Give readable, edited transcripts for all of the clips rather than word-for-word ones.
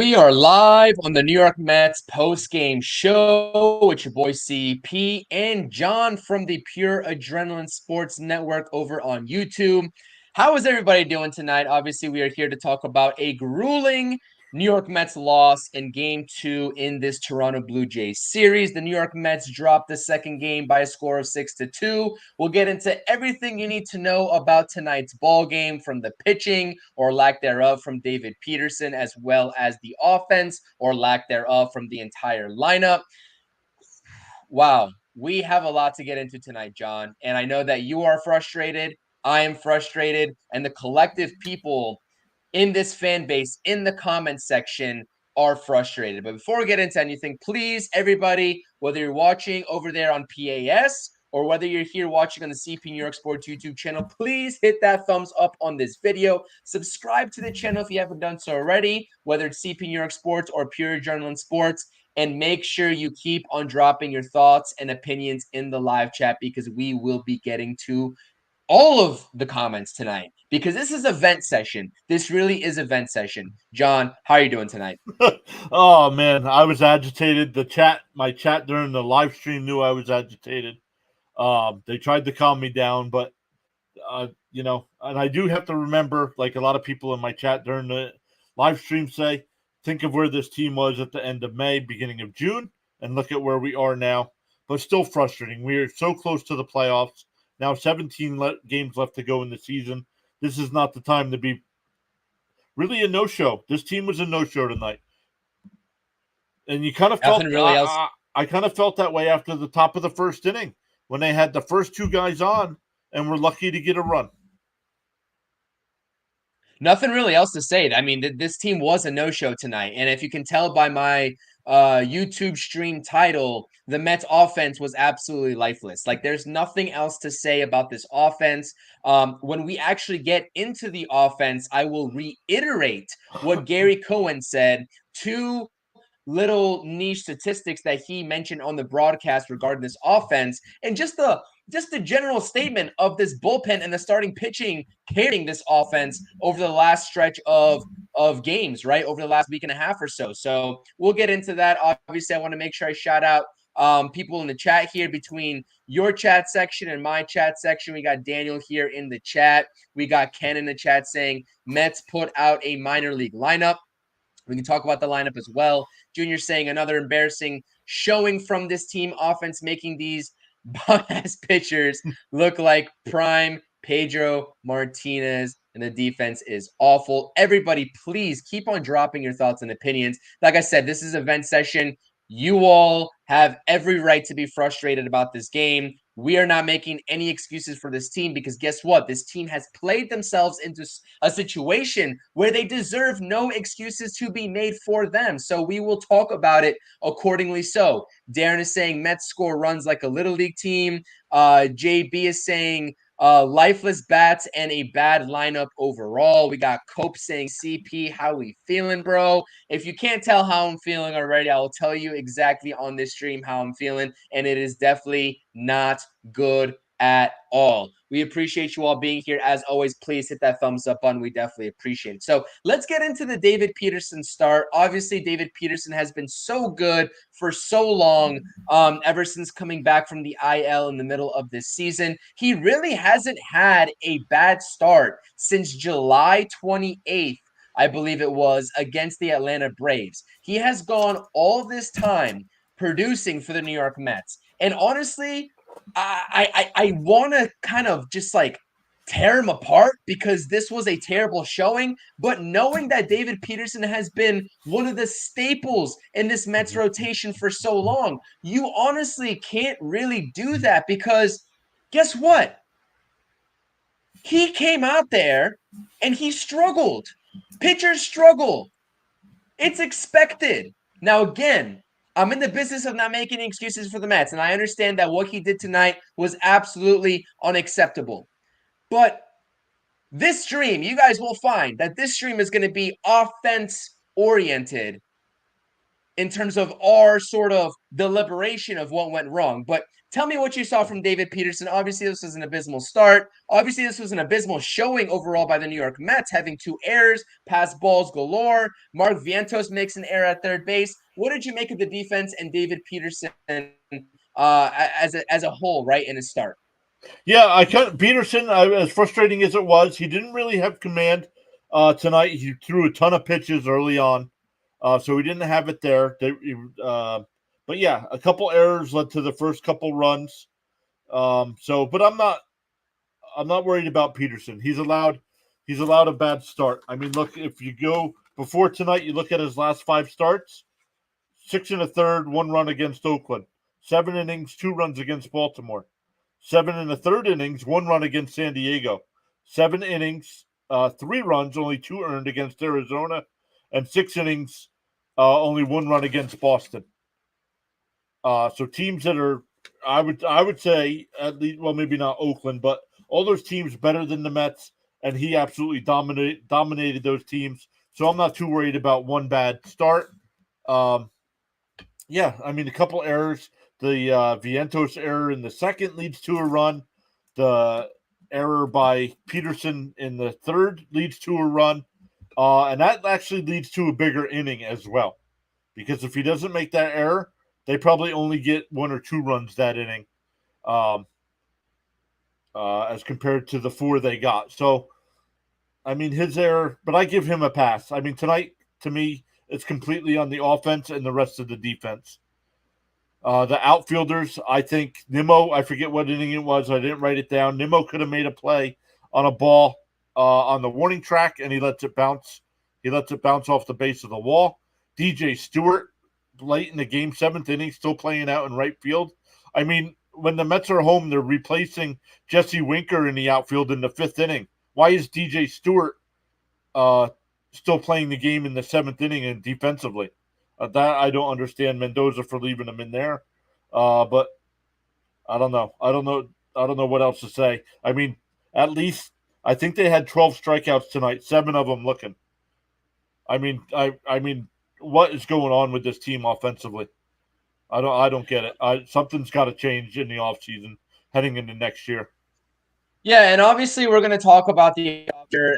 We are live on the New York Mets post-game show with your boy CP and John from the Pure Adrenaline Sports Network over on YouTube. How is everybody doing tonight? Obviously, we are here to talk about a grueling New York Mets loss in Game 2 in this Toronto Blue Jays series. The New York Mets dropped the second game by a score of 6-2. We'll get into everything you need to know about tonight's ball game, from the pitching or lack thereof from David Peterson, as well as the offense or lack thereof from the entire lineup. Wow, we have a lot to get into tonight, John. And I know that you are frustrated. I am frustrated. And the collective people in this fan base in the comments section are frustrated. But before we get into anything, please, everybody, whether you're watching over there on PAS or whether you're here watching on the CPNYSports YouTube channel, please hit that thumbs up on this video. Subscribe to the channel if you haven't done so already, whether it's CPNYSports or Pure Adrenaline Sports. And make sure you keep on dropping your thoughts and opinions in the live chat, because we will be getting to all of the comments tonight, because this is event session. This really is event session. John, how are you doing tonight? Oh man, I was agitated. My chat during the live stream knew I was agitated. They tried to calm me down, but and I do have to remember, like a lot of people in my chat during the live stream say, think of where this team was at the end of May, beginning of June, and look at where we are now. But still frustrating. We are so close to the playoffs. Now 17 games left to go in the season. This is not the time to be really a no-show. This team was a no-show tonight. And you kind of Nothing felt really else. I kind of felt that way after the top of the first inning when they had the first two guys on and were lucky to get a run. Nothing really else to say. I mean, this team was a no-show tonight. And if you can tell by my YouTube stream title, the Mets offense was absolutely lifeless. Like, there's nothing else to say about this offense. When we actually get into the offense, I will reiterate what Gary Cohen said. Two little niche statistics that he mentioned on the broadcast regarding this offense, and just the general statement of this bullpen and the starting pitching carrying this offense over the last stretch of games, right, over the last week and a half or so. So we'll get into that. Obviously, I want to make sure I shout out people in the chat here. Between your chat section and my chat section, we got Daniel here in the chat. We got Ken in the chat saying Mets put out a minor league lineup. We can talk about the lineup as well. Junior saying another embarrassing showing from this team offense, making these bum-ass pitchers look like prime Pedro Martinez, and the defense is awful. Everybody, please keep on dropping your thoughts and opinions. Like I said, this is event session. You all have every right to be frustrated about this game. We are not making any excuses for this team, because guess what? This team has played themselves into a situation where they deserve no excuses to be made for them. So we will talk about it accordingly. So Darren is saying Mets score runs like a little league team. JB is saying lifeless bats and a bad lineup overall. We got Cope saying, CP, how we feeling, bro? If you can't tell how I'm feeling already, I will tell you exactly on this stream how I'm feeling, and it is definitely not good at all. We appreciate you all being here. As always, please hit that thumbs up button. We definitely appreciate it. So let's get into the David Peterson start. Obviously, David Peterson has been so good for so long, ever since coming back from the IL in the middle of this season. He really hasn't had a bad start since July 28th. I believe it was, against the Atlanta Braves. He has gone all this time producing for the New York Mets. And honestly, I want to kind of just like tear him apart, because this was a terrible showing. But knowing that David Peterson has been one of the staples in this Mets rotation for so long, you honestly can't really do that, because guess what? He came out there and he struggled. Pitchers struggle. It's expected. Now, again, I'm in the business of not making excuses for the Mets, and I understand that what he did tonight was absolutely unacceptable. But this stream, you guys will find that this stream is going to be offense-oriented in terms of our sort of deliberation of what went wrong. But tell me what you saw from David Peterson. Obviously, this was an abysmal start. Obviously, this was an abysmal showing overall by the New York Mets, having 2 errors, pass balls galore. Mark Vientos makes an error at third base. What did you make of the defense and David Peterson as a whole, right, in his start? Yeah, Peterson, as frustrating as it was, he didn't really have command tonight. He threw a ton of pitches early on, so he didn't have it there. But yeah, a couple errors led to the first couple runs. But I'm not worried about Peterson. He's allowed a bad start. I mean, look, if you go before tonight, you look at his last 5 starts: 6 and a third, 1 run against Oakland; 7 innings, 2 runs against Baltimore; 7 and a third innings, 1 run against San Diego; 7 innings, 3 runs, only 2 earned against Arizona; and 6 innings, only 1 run against Boston. So teams that are, I would say at least, well, maybe not Oakland, but all those teams better than the Mets, and he absolutely dominated those teams. So I'm not too worried about one bad start. Um, yeah, I mean, a couple errors. The Vientos error in the second leads to a run. The error by Peterson in the third leads to a run. And that actually leads to a bigger inning as well. Because if he doesn't make that error, they probably only get 1 or 2 runs that inning, um, as compared to the 4 they got. So, I mean, his error, but I give him a pass. I mean, tonight, to me, it's completely on the offense and the rest of the defense. The outfielders, I think Nimmo, I forget what inning it was. I didn't write it down. Nimmo could have made a play on a ball on the warning track, and he lets it bounce. He lets it bounce off the base of the wall. DJ Stewart, late in the game, 7th inning, still playing out in right field. I mean, when the Mets are home, they're replacing Jesse Winker in the outfield in the 5th inning. Why is DJ Stewart still playing the game in the 7th inning and defensively? That I don't understand Mendoza for leaving him in there. But I don't know. I don't know. I don't know what else to say. I mean, at least I think they had 12 strikeouts tonight, 7 of them looking. I mean, what is going on with this team offensively? I don't get it. Something's got to change in the offseason heading into next year. Yeah, and obviously we're going to talk about the after.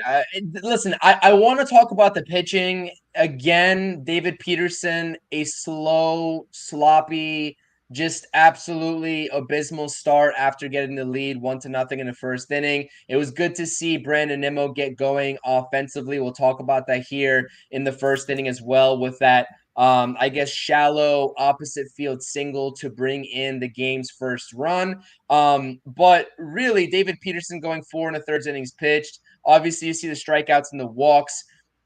Listen, I want to talk about the pitching again. David Peterson, a slow, sloppy, just absolutely abysmal start after getting the lead 1-0 in the first inning. It was good to see Brandon Nimmo get going offensively. We'll talk about that here in the first inning as well with that I guess shallow opposite field single to bring in the game's first run. But really, David Peterson going 4 1/3 innings pitched. Obviously, you see the strikeouts and the walks.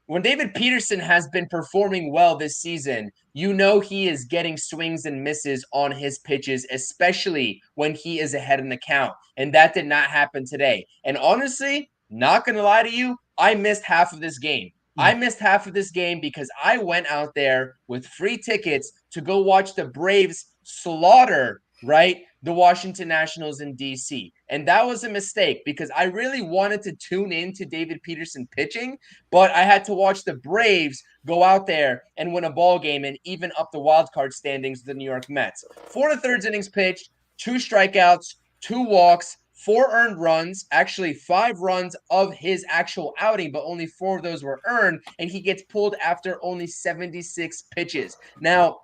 When David Peterson has been performing well this season, you know he is getting swings and misses on his pitches, especially when he is ahead in the count. And that did not happen today. And honestly, not going to lie to you, I missed half of this game. I missed half of this game because I went out there with free tickets to go watch the Braves slaughter, right, the Washington Nationals in DC. And that was a mistake because I really wanted to tune in to David Peterson pitching, but I had to watch the Braves go out there and win a ball game and even up the wild card standings of the New York Mets. 4 1/3 innings pitched, 2 strikeouts, 2 walks, 4 earned runs, actually 5 runs of his actual outing, but only 4 of those were earned, and he gets pulled after only 76 pitches. Now,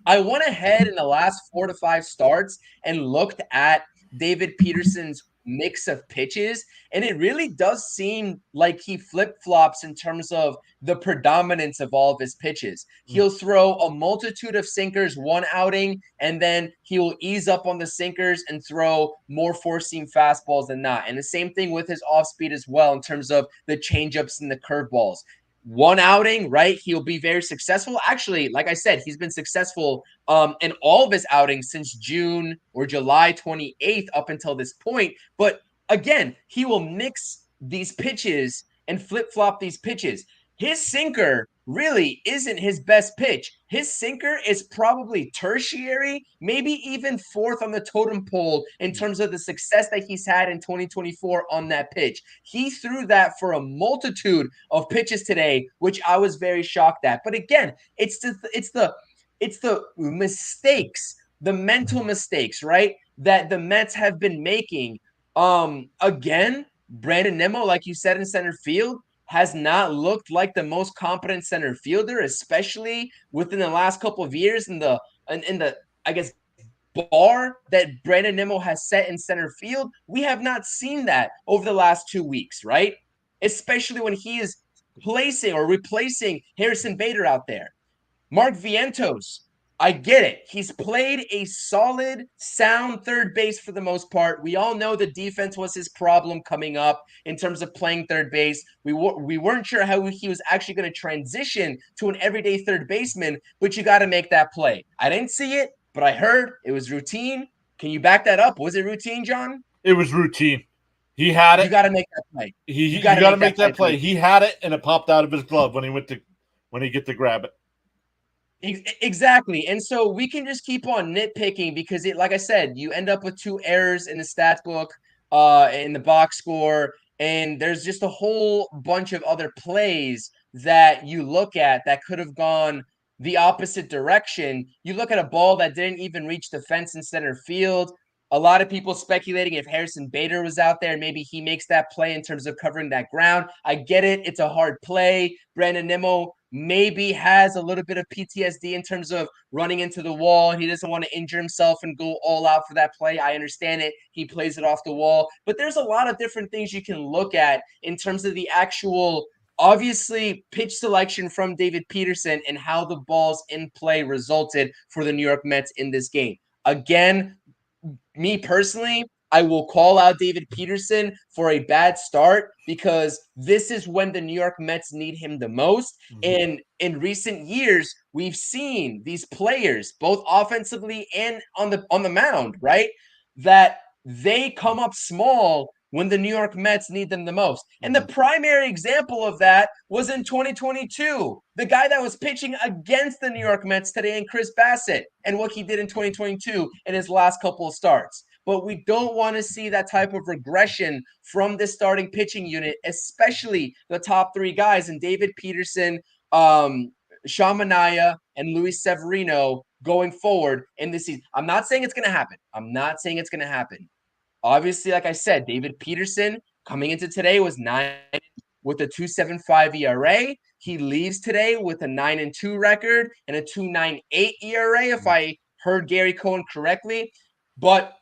I went ahead in the last 4 to 5 starts and looked at David Peterson's mix of pitches, and it really does seem like he flip-flops in terms of the predominance of all of his pitches. He'll throw a multitude of sinkers one outing, and then he will ease up on the sinkers and throw more four-seam fastballs than not. And the same thing with his off-speed as well in terms of the changeups and the curveballs. One outing, right? He'll be very successful. Actually, like I said, he's been successful in all of his outings since June or July 28th up until this point. But again, he will mix these pitches and flip-flop these pitches. His sinker really isn't his best pitch. His sinker is probably tertiary, maybe even 4th on the totem pole in terms of the success that he's had in 2024 on that pitch. He threw that for a multitude of pitches today, which I was very shocked at. But again, it's the It's the mistakes, the mental mistakes, right? That the Mets have been making. Again, Brandon Nimmo, like you said, in center field, has not looked like the most competent center fielder, especially within the last couple of years in the I guess bar that Brandon Nimmo has set in center field. We have not seen that over the last 2 weeks, right? Especially when he is placing or replacing Harrison Bader out there. Mark Vientos, I get it. He's played a solid, sound third base for the most part. We all know the defense was his problem coming up in terms of playing third base. We weren't sure how he was actually going to transition to an everyday third baseman, but you got to make that play. I didn't see it, but I heard it was routine. Can you back that up? Was it routine, John? It was routine. He had You it. got to make that play. You got You to got to make that make play that for play. the He had it, and it popped out of his glove when he get to grab it. Exactly. And so we can just keep on nitpicking because like I said, you end up with 2 errors in the stats book, in the box score, and there's just a whole bunch of other plays that you look at that could have gone the opposite direction. You look at a ball that didn't even reach the fence in center field. A lot of people speculating if Harrison Bader was out there, maybe he makes that play in terms of covering that ground. I get it. It's a hard play. Brandon Nimmo maybe has a little bit of PTSD in terms of running into the wall and he doesn't want to injure himself and go all out for that play. I understand it. He plays it off the wall. But there's a lot of different things you can look at in terms of the actual, obviously, pitch selection from David Peterson and how the balls in play resulted for the New York Mets in this game. Again, me personally, I will call out David Peterson for a bad start because this is when the New York Mets need him the most. And in recent years, we've seen these players, both offensively and on the mound, right? That they come up small when the New York Mets need them the most. And the primary example of that was in 2022. The guy that was pitching against the New York Mets today, and Chris Bassett, and what he did in 2022 in his last couple of starts. But we don't want to see that type of regression from this starting pitching unit, especially the top 3 guys, and David Peterson, Sean Manaea, and Luis Severino going forward in this season. I'm not saying it's going to happen. Obviously, like I said, David Peterson coming into today was 9 with a 2.75 ERA. He leaves today with a 9-2 record and a 2.98 ERA, if I heard Gary Cohen correctly. But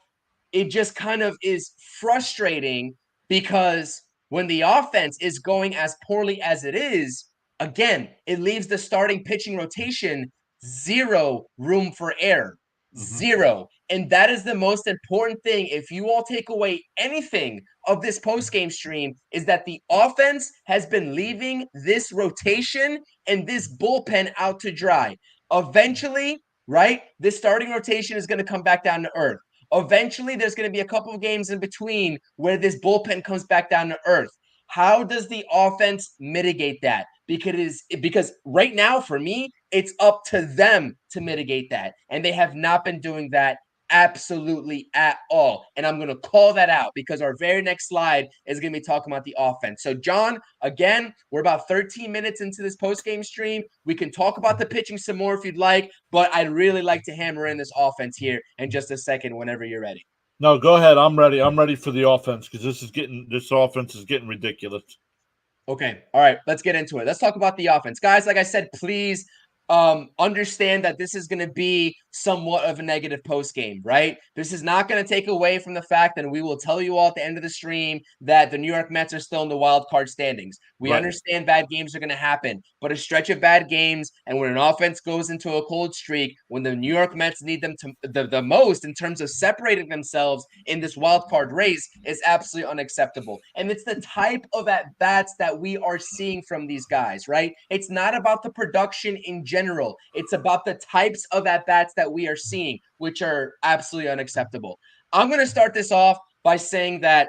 it just kind of is frustrating because when the offense is going as poorly as it is, again, it leaves the starting pitching rotation zero room for error. Zero. And that is the most important thing. If you all take away anything of this post-game stream, is that the offense has been leaving this rotation and this bullpen out to dry. Eventually, right, this starting rotation is going to come back down to earth. Eventually, there's going to be a couple of games in between where this bullpen comes back down to earth. How does the offense mitigate that? Because right now, for me, it's up to them to mitigate that. And they have not been doing that absolutely at all. And I'm going to call that out because our very next slide is going to be talking about the offense. So, John, again, we're about 13 minutes into this post-game stream. We can talk about the pitching some more if you'd like, but I'd really like to hammer in this offense here in just a second whenever you're ready. No, go ahead. I'm ready. I'm ready for the offense because this offense is getting ridiculous. Okay. All right. Let's get into it. Let's talk about the offense. Guys, like I said, please understand that this is going to be somewhat of a negative post game, right? This is not going to take away from the fact that we will tell you all at the end of the stream that the New York Mets are still in the wild card standings. We understand bad games are going to happen, but a stretch of bad games and when an offense goes into a cold streak, when the New York Mets need them to the most in terms of separating themselves in this wild card race is absolutely unacceptable. And it's the type of at bats that we are seeing from these guys, right? It's not about the production in general. It's about the types of at-bats that we are seeing, which are absolutely unacceptable. I'm going to start this off by saying that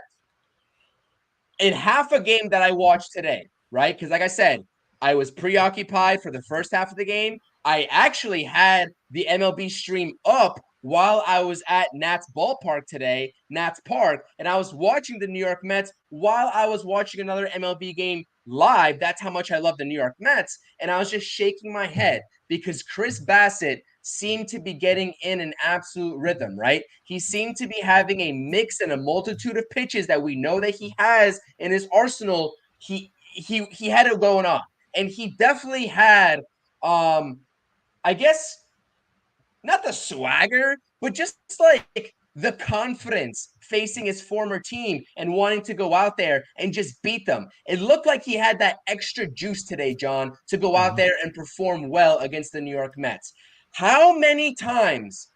in half a game that I watched today, right? Because like I said, I was preoccupied for the first half of the game. I actually had the MLB stream up while I was at Nats Ballpark today, Nats Park, and I was watching the New York Mets while I was watching another MLB game live. That's how much I love the New York Mets. And I was just shaking my head because Chris Bassett seemed to be getting in an absolute rhythm, right? He seemed to be having a mix and a multitude of pitches that we know that he has in his arsenal. He had it going on. And he definitely had I guess not the swagger, but just like the confidence facing his former team and wanting to go out there and just beat them. It looked like he had that extra juice today, John, to go out there and perform well against the New York Mets. How many times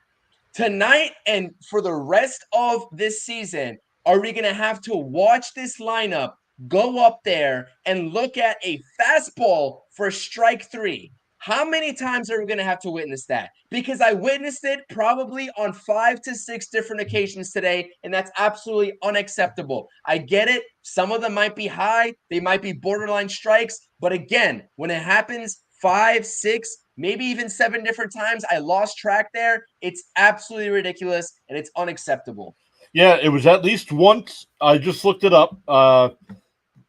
tonight and for the rest of this season are we going to have to watch this lineup go up there and look at a fastball for strike three? How many times are we going to have to witness that? Because I witnessed it probably on 5 to 6 different occasions today, and that's absolutely unacceptable. I get it. Some of them might be high, they might be borderline strikes. But again, when it happens 5, 6, maybe even 7 different times, I lost track there. It's absolutely ridiculous, and it's unacceptable. Yeah, it was at least once. I just looked it up.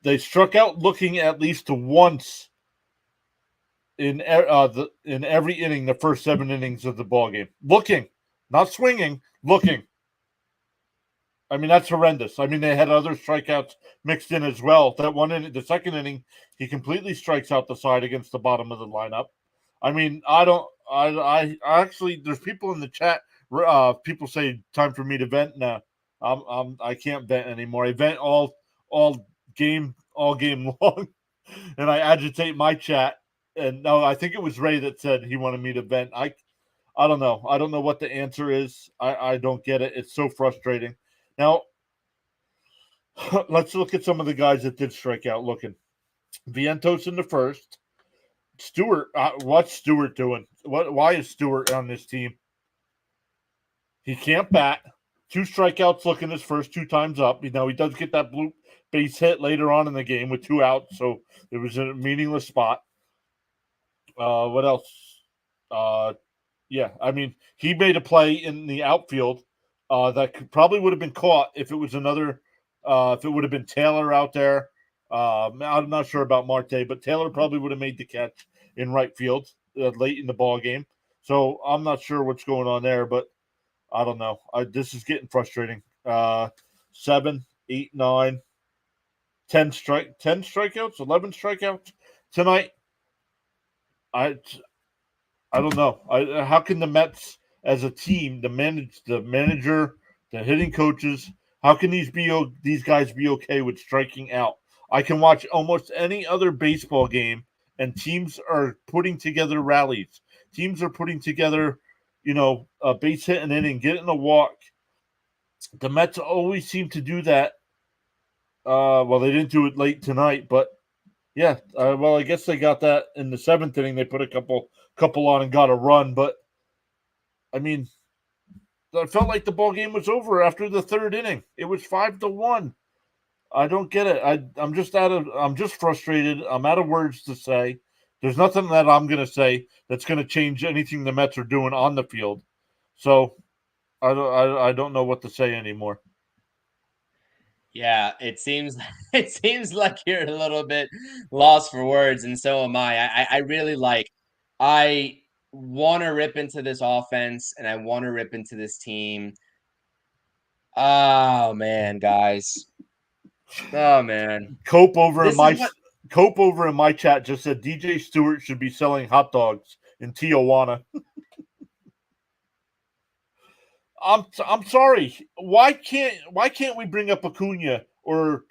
They struck out looking at least once in every inning, the first 7 innings of the ball game. Looking, not swinging, looking. I mean, that's horrendous. I mean, they had other strikeouts mixed in as well. That one inning, the second inning, he completely strikes out the side against the bottom of the lineup. I mean, I actually, there's people in the chat. People say time for me to vent. No, I can't vent anymore. I vent all game long, and I agitate my chat. And no, I think it was Ray that said he wanted me to vent. I don't know. I don't know what the answer is. I don't get it. It's so frustrating. Now, let's look at some of the guys that did strike out looking. Vientos in the first. Stewart, what's Stewart doing? Why is Stewart on this team? He can't bat. 2 strikeouts looking his first 2 times up. You know, he does get that blue base hit later on in the game with 2 outs, so it was a meaningless spot. What else? Yeah, I mean, he made a play in the outfield that probably would have been caught if it was if it would have been Taylor out there. I'm not sure about Marte, but Taylor probably would have made the catch in right field late in the ball game. So I'm not sure what's going on there, but I don't know. This is getting frustrating. 7, 8, 9, 10 strikeouts, 11 strikeouts tonight. I don't know. How can the Mets as a team, the manager, the hitting coaches, how can these guys be okay with striking out? I can watch almost any other baseball game, and teams are putting together rallies. Teams are putting together, a base hit an inning, getting a walk. The Mets always seem to do that. Well, they didn't do it late tonight, but yeah. Well, I guess they got that in the 7th inning. They put a couple on and got a run, but I mean, I felt like the ball game was over after the 3rd inning. It was 5-1. I don't get it. I'm just frustrated. I'm out of words to say. There's nothing that I'm going to say that's going to change anything the Mets are doing on the field. So I don't know what to say anymore. Yeah, it seems it seems like you're a little bit lost for words, and so am I. I really I want to rip into this offense, and I want to rip into this team. Oh man, guys. Oh man. Cope This is what over in my chat just said DJ Stewart should be selling hot dogs in Tijuana. I'm sorry. Why can't we bring up Acuna, or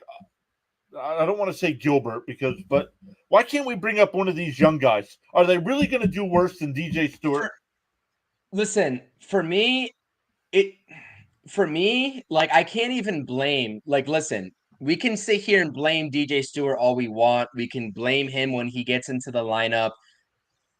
I don't want to say Gilbert but why can't we bring up one of these young guys? Are they really going to do worse than DJ Stewart? Listen, for me, like I can't even blame. Like, listen, we can sit here and blame DJ Stewart all we want. We can blame him when he gets into the lineup.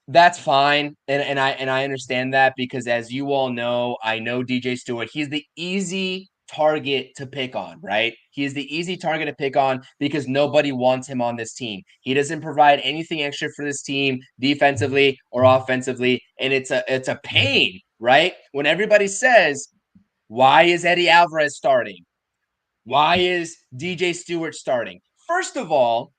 That's fine. And I understand that because as you all know, I know DJ Stewart, he's the easy target to pick on, right? He is the easy target to pick on because nobody wants him on this team. He doesn't provide anything extra for this team defensively or offensively, and it's a pain, right? When everybody says, "Why is Eddie Alvarez starting? Why is DJ Stewart starting?" First of all,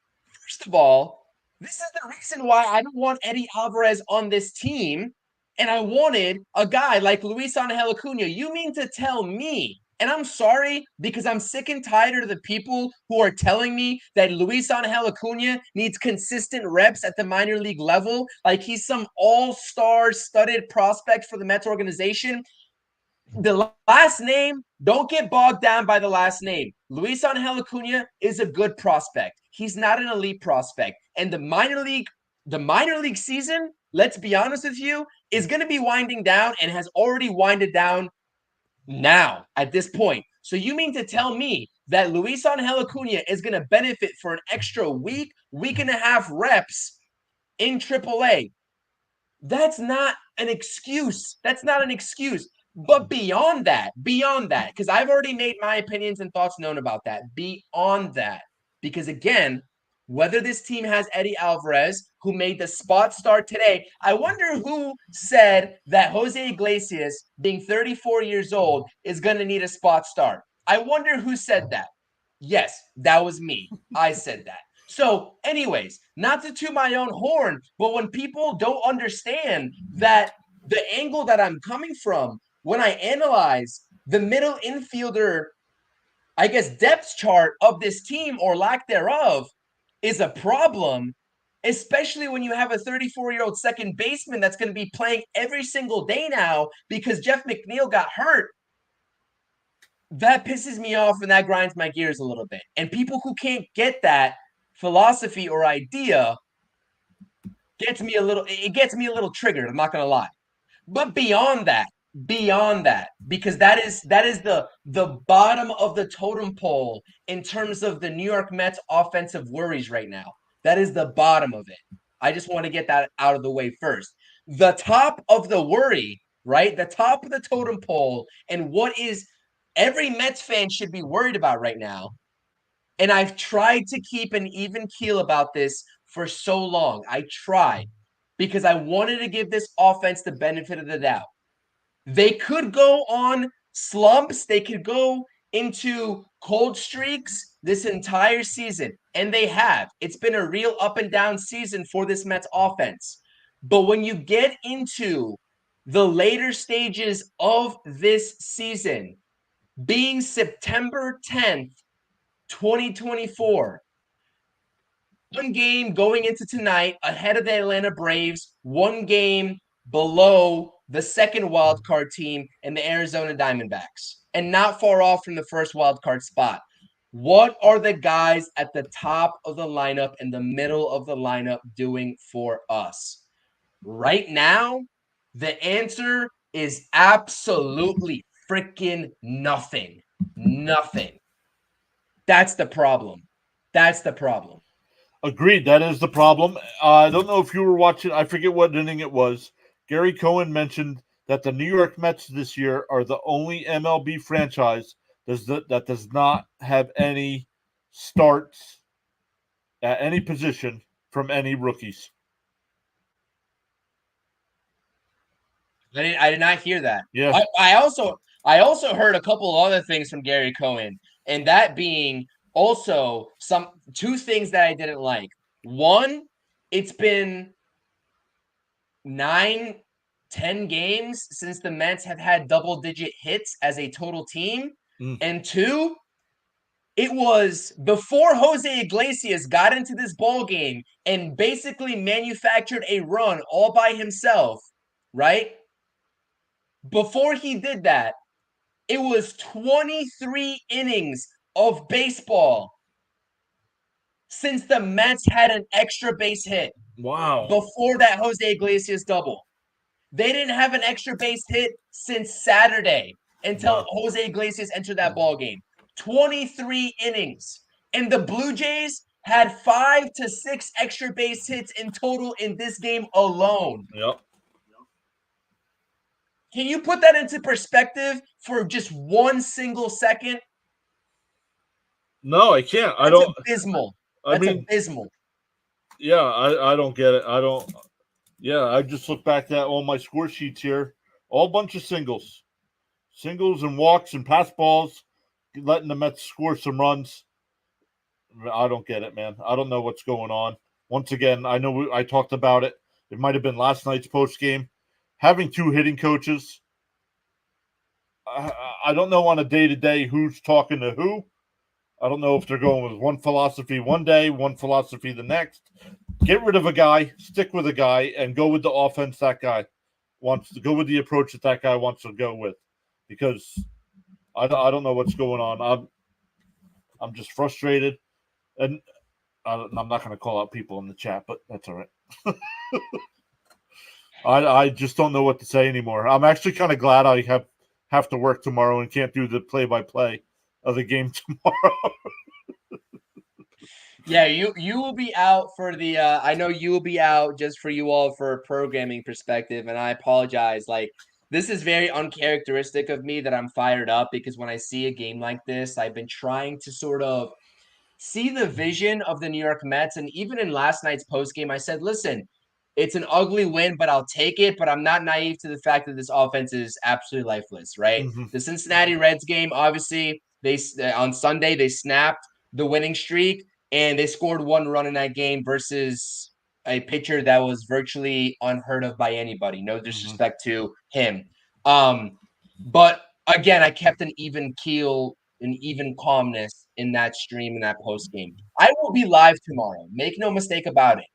This is the reason why I don't want Eddie Alvarez on this team. And I wanted a guy like Luis Angel Acuna. You mean to tell me, and I'm sorry because I'm sick and tired of the people who are telling me that Luis Angel Acuna needs consistent reps at the minor league level, like he's some all-star studded prospect for the Mets organization. The last name, don't get bogged down by the last name. Luis Angel Acuna is a good prospect. He's not an elite prospect. And the minor league season, let's be honest with you, is going to be winding down and has already winded down now at this point. So you mean to tell me that Luis Angel Acuna is going to benefit for an extra week, week and a half reps in AAA? That's not an excuse. That's not an excuse. But beyond that, because I've already made my opinions and thoughts known about that, beyond that, because again, whether this team has Eddie Alvarez, who made the spot start today, I wonder who said that Jose Iglesias, being 34 years old, is going to need a spot start. I wonder who said that. Yes, that was me. I said that. So, anyways, not to toot my own horn, but when people don't understand that the angle that I'm coming from, when I analyze the middle infielder, I guess, depth chart of this team or lack thereof is a problem, especially when you have a 34-year-old second baseman that's going to be playing every single day now because Jeff McNeil got hurt. That pisses me off and that grinds my gears a little bit. And people who can't get that philosophy or idea gets me a little triggered, I'm not going to lie. But beyond that, because that is the bottom of the totem pole in terms of the New York Mets offensive worries right now. That is the bottom of it. I just want to get that out of the way first. The top of the worry, right? The top of the totem pole, and what is every Mets fan should be worried about right now. And I've tried to keep an even keel about this for so long. I tried because I wanted to give this offense the benefit of the doubt. They could go on slumps. They could go into cold streaks this entire season, and they have. It's been a real up and down season for this Mets offense. But when you get into the later stages of this season, being September 10th, 2024, one game going into tonight ahead of the Atlanta Braves, one game below the second wild card team and the Arizona Diamondbacks, and not far off from the first wild card spot. What are the guys at the top of the lineup and the middle of the lineup doing for us? Right now, the answer is absolutely freaking nothing. Nothing. That's the problem. That's the problem. Agreed. That is the problem. I don't know if you were watching. I forget what inning it was. Gary Cohen mentioned that the New York Mets this year are the only MLB franchise that does not have any starts at any position from any rookies. I did not hear that. Yeah. I also heard a couple other things from Gary Cohen, and that being also two things that I didn't like. One, it's been 9, 10 games since the Mets have had double-digit hits as a total team. And two, it was before Jose Iglesias got into this ball game and basically manufactured a run all by himself, right? Before he did that, it was 23 innings of baseball since the Mets had an extra base hit. Wow. Before that Jose Iglesias double. They didn't have an extra base hit since Saturday until Jose Iglesias entered that ball game. 23 innings. And the Blue Jays had 5 to 6 extra base hits in total in this game alone. Yep. Can you put that into perspective for just one single second? No, I can't. That's I don't. Abysmal. I mean, abysmal. Yeah, I don't get it. I don't. Yeah, I just look back at all my score sheets here. All bunch of singles and walks and pass balls, letting the Mets score some runs. I don't get it, man. I don't know what's going on. once again, I know I talked about it. It might have been last night's post game. Having two hitting coaches, I don't know on a day to day who's talking to who. I don't know if they're going with one philosophy one day, one philosophy the next. Get rid of a guy, stick with a guy, and go with the offense that guy wants to go with, the approach that guy wants to go with. Because I don't know what's going on. I'm just frustrated, and I'm not going to call out people in the chat, but that's all right. I just don't know what to say anymore. I'm actually kind of glad I have to work tomorrow and can't do the play-by-play of the game tomorrow. Yeah, you will be out for the I know you will be out just for you all for a programming perspective, and I apologize. Like, this is very uncharacteristic of me that I'm fired up, because when I see a game like this, I've been trying to sort of see the vision of the New York Mets. And even in last night's postgame, I said, listen, it's an ugly win, but I'll take it. But I'm not naive to the fact that this offense is absolutely lifeless, right? Mm-hmm. The Cincinnati Reds game, obviously, on Sunday, they snapped the winning streak and they scored one run in that game versus a pitcher that was virtually unheard of by anybody. No disrespect to him. But again, I kept an even keel, an even calmness in that stream, in that post game. I will be live tomorrow. Make no mistake about it.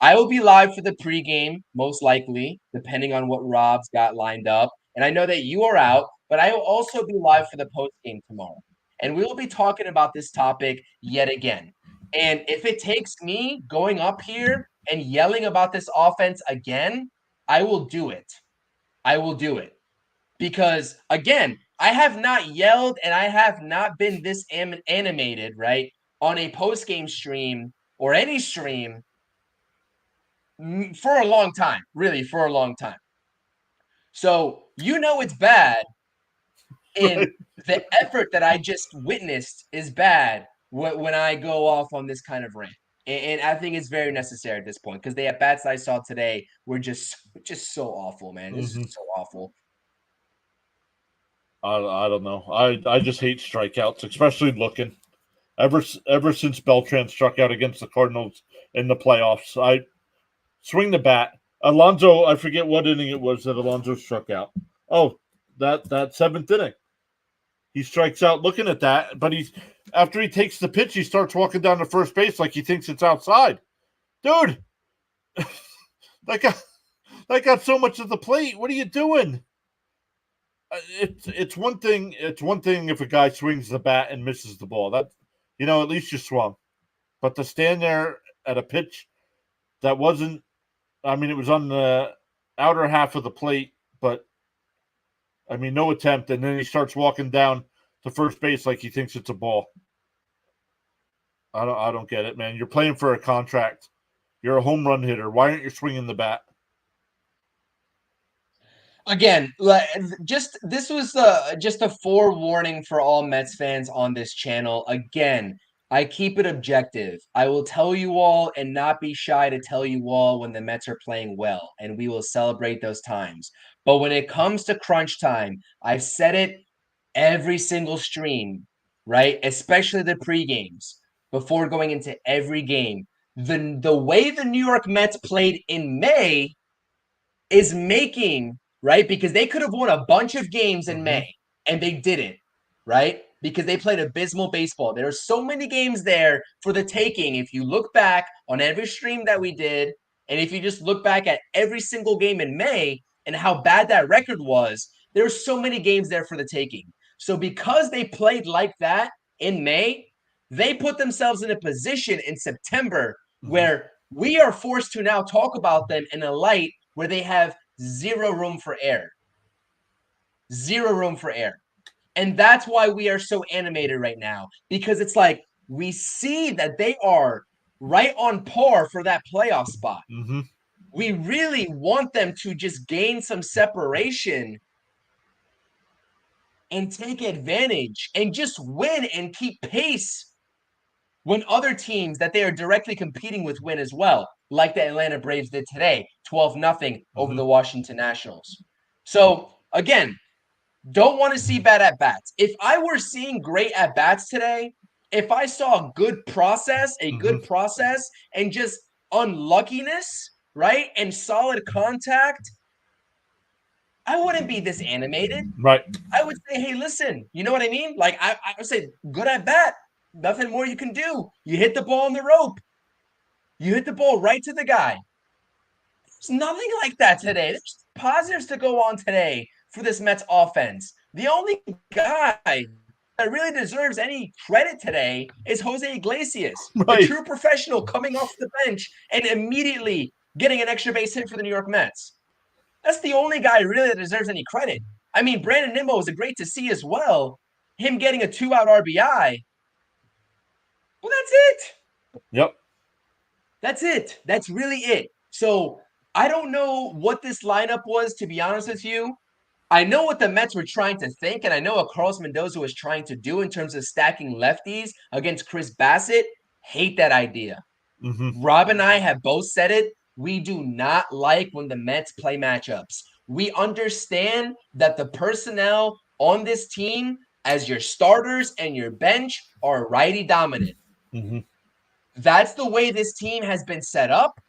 I will be live for the pregame, most likely, depending on what Rob's got lined up. And I know that you are out, but I will also be live for the postgame tomorrow. And we will be talking about this topic yet again. And if it takes me going up here and yelling about this offense again, I will do it. I will do it. Because again, I have not yelled and I have not been this animated, right, on a post game stream or any stream for a long time, really, for a long time. So it's bad, and the effort that I just witnessed is bad when I go off on this kind of rant. And I think it's very necessary at this point, because the at bats I saw today were just so awful, man. It's just so awful. I don't know. I just hate strikeouts, especially looking. Ever since Beltran struck out against the Cardinals in the playoffs, I swing the bat. Alonso, I forget what inning it was that Alonso struck out. Oh, that seventh inning. He strikes out looking at that, but after he takes the pitch, he starts walking down to first base like he thinks it's outside. Dude, that got so much at the plate. What are you doing? It's one thing. It's one thing if a guy swings the bat and misses the ball. That at least you swung. But to stand there at a pitch that wasn't, I mean, it was on the outer half of the plate, but I mean, no attempt, and then he starts walking down to first base like he thinks it's a ball. I don't get it, man. You're playing for a contract. You're a home run hitter. Why aren't you swinging the bat? Again, this was just a forewarning for all Mets fans on this channel. Again, I keep it objective. I will tell you all and not be shy to tell you all when the Mets are playing well, and we will celebrate those times. But when it comes to crunch time, I've said it every single stream, right? Especially the pre-games before going into every game. The way the New York Mets played in May is making, right? Because they could have won a bunch of games in May and they didn't, right? Because they played abysmal baseball. There are so many games there for the taking. If you look back on every stream that we did, and if you just look back at every single game in May and how bad that record was, there's so many games there for the taking. So because they played like that in May, they put themselves in a position in September where we are forced to now talk about them in a light where they have zero room for error. Zero room for error. And that's why we are so animated right now, because it's like we see that they are right on par for that playoff spot. We really want them to just gain some separation and take advantage and just win and keep pace when other teams that they are directly competing with win as well, like the Atlanta Braves did today, 12-0 over the Washington Nationals. So, again, don't want to see bad at-bats. If I were seeing great at-bats today, if I saw a good process, and just unluckiness, right, and solid contact, I wouldn't be this animated. Right. I would say, hey, listen, you know what I mean? Like, I would say, good at bat. Nothing more you can do. You hit the ball on the rope. You hit the ball right to the guy. There's nothing like that today. There's positives to go on today for this Mets offense. The only guy that really deserves any credit today is Jose Iglesias, a Right. true professional coming off the bench and immediately getting an extra base hit for the New York Mets. That's the only guy really that deserves any credit. I mean, Brandon Nimmo was great to see as well. Him getting a 2-out RBI. Well, that's it. Yep. That's it. That's really it. So I don't know what this lineup was, to be honest with you. I know what the Mets were trying to think, and I know what Carlos Mendoza was trying to do in terms of stacking lefties against Chris Bassett. Hate that idea. Mm-hmm. Rob and I have both said it. We do not like when the Mets play matchups. We understand that the personnel on this team, as your starters and your bench, are righty dominant. Mm-hmm. That's the way this team has been set up.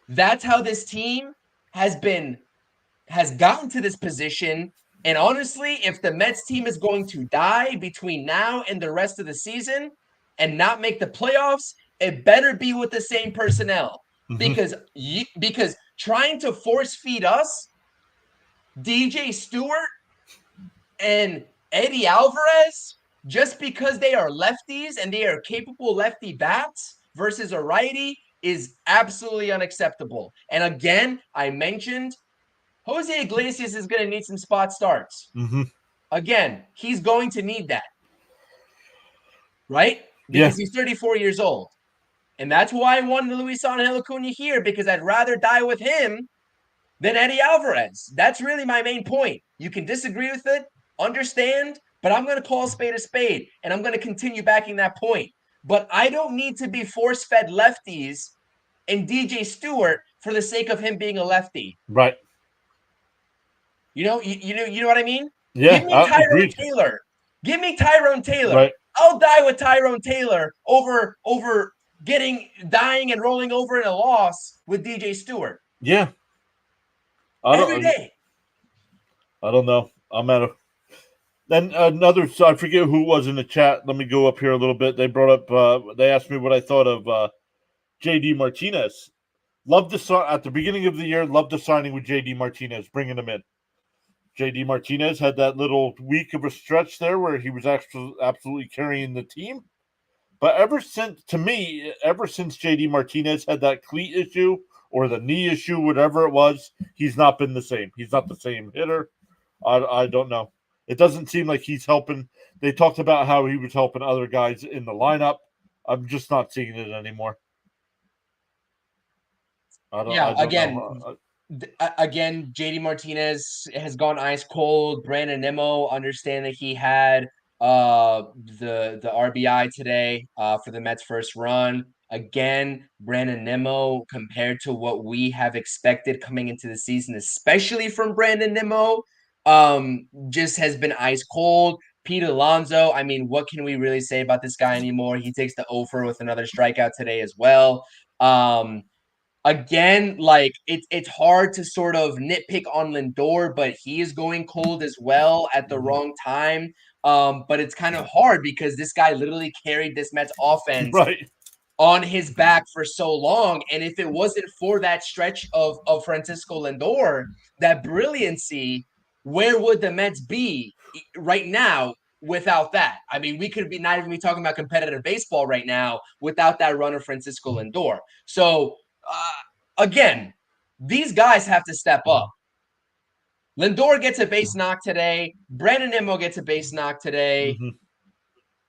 That's how this team has gotten to this position. And honestly, if the Mets team is going to die between now and the rest of the season and not make the playoffs, it better be with the same personnel. Mm-hmm. Because trying to force feed us DJ Stewart and Eddie Alvarez just because they are lefties and they are capable lefty bats versus a righty is absolutely unacceptable. And again, I mentioned Jose Iglesias is going to need some spot starts. Mm-hmm. Again, he's going to need that, right? Yeah. Because he's 34 years old. And that's why I wanted Luis Angel Acuna here, because I'd rather die with him than Eddie Alvarez. That's really my main point. You can disagree with it, understand, but I'm going to call a spade, and I'm going to continue backing that point. But I don't need to be force-fed lefties and DJ Stewart for the sake of him being a lefty. Right. You know what I mean? Yeah. Give me Tyrone Agreed. Taylor. Give me Tyrone Taylor. Right. I'll die with Tyrone Taylor over dying and rolling over in a loss with DJ Stewart. Yeah. Every day. I don't know. I'm at a. Then another. So I forget who was in the chat. Let me go up here a little bit. They brought up. They asked me what I thought of JD Martinez. Loved the at the beginning of the year. Loved the signing with JD Martinez, bringing him in. JD Martinez had that little week of a stretch there where he was actually absolutely carrying the team. But ever since JD Martinez had that cleat issue or the knee issue, whatever it was, he's not been the same. He's not the same hitter. I don't know. It doesn't seem like he's helping. They talked about how he was helping other guys in the lineup. I'm just not seeing it anymore. I don't know. Again, JD Martinez has gone ice cold. Brandon Nimmo, understand that he had the RBI today for the Mets first run. Again, Brandon Nimmo, compared to what we have expected coming into the season, especially from Brandon Nimmo, just has been ice cold. Pete Alonso, I mean, what can we really say about this guy anymore? He takes the over with another strikeout today as well. Again, like it's hard to sort of nitpick on Lindor, but he is going cold as well at the wrong time. But it's kind of hard because this guy literally carried this Mets offense Right. on his back for so long. And if it wasn't for that stretch of Francisco Lindor, that brilliancy, where would the Mets be right now without that? I mean, we could be not even be talking about competitive baseball right now without that run of Francisco Lindor. So again, these guys have to step up. Lindor gets a base knock today. Brandon Nimmo gets a base knock today. Mm-hmm.